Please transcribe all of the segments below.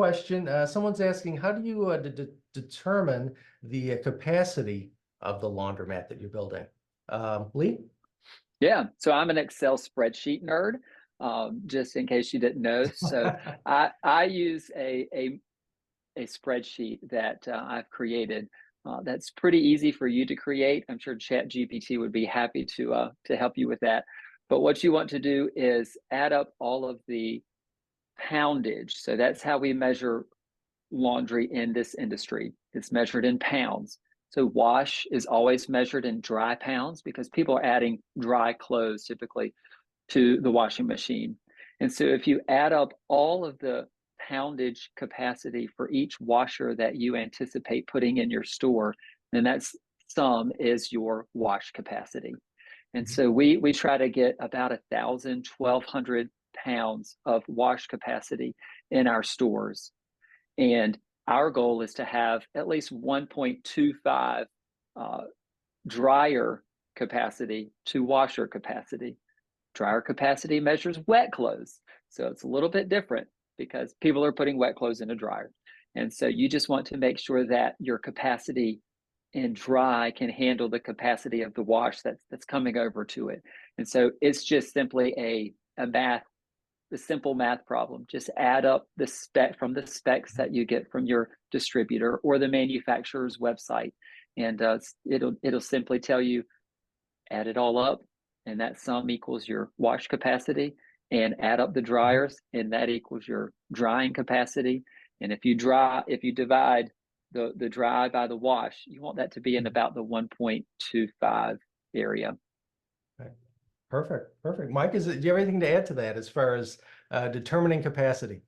question. Someone's asking, how do you determine the capacity of the laundromat that you're building? Lee? Yeah, so I'm an Excel spreadsheet nerd, just in case you didn't know. So I use a spreadsheet that I've created that's pretty easy for you to create. I'm sure ChatGPT would be happy to help you with that. But what you want to do is add up all of the poundage. So that's how we measure laundry in this industry. It's measured in pounds. So wash is always measured in dry pounds because people are adding dry clothes typically to the washing machine. And so if you add up all of the poundage capacity for each washer that you anticipate putting in your store, then that's sum is your wash capacity. And so we try to get about 1,000, 1,200 pounds of wash capacity in our stores. And our goal is to have at least 1.25 dryer capacity to washer capacity. Dryer capacity measures wet clothes. So it's a little bit different because people are putting wet clothes in a dryer. And so you just want to make sure that your capacity in dry can handle the capacity of the wash that's coming over to it. And so it's just simply a simple math problem. Just add up the spec from the specs that you get from your distributor or the manufacturer's website, and it'll simply tell you add it all up, and that sum equals your wash capacity, and add up the dryers, and that equals your drying capacity. And if you divide the dry by the wash, you want that to be in about the 1.25 area. Okay. Perfect. Perfect. Mike, do you have anything to add to that as far as determining capacity?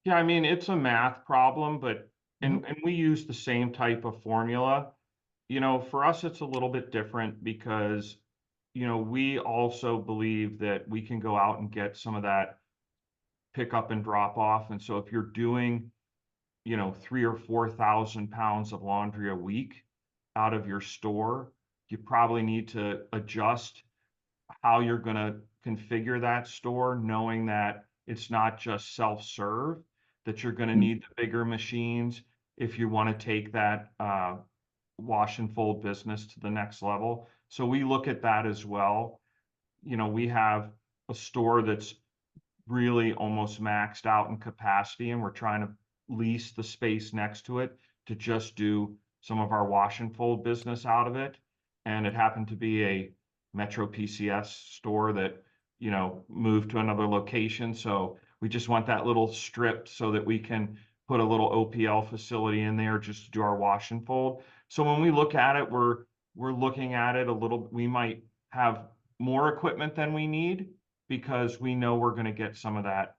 Yeah, I mean, it's a math problem, but and we use the same type of formula. For us, it's a little bit different because, we also believe that we can go out and get some of that pick up and drop off. And so if you're doing, 3 or 4,000 pounds of laundry a week out of your store, you probably need to adjust how you're going to configure that store, knowing that it's not just self-serve, that you're going to need the bigger machines if you want to take that wash and fold business to the next level. So we look at that as well. We have a store that's really almost maxed out in capacity, and we're trying to lease the space next to it to just do some of our wash and fold business out of it. And it happened to be a Metro PCS store that, moved to another location. So we just want that little strip so that we can put a little OPL facility in there just to do our wash and fold. So when we look at it, we're looking at it a little, we might have more equipment than we need because we know we're going to get some of that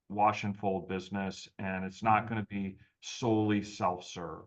wash and fold business, and it's not going to be solely self-serve.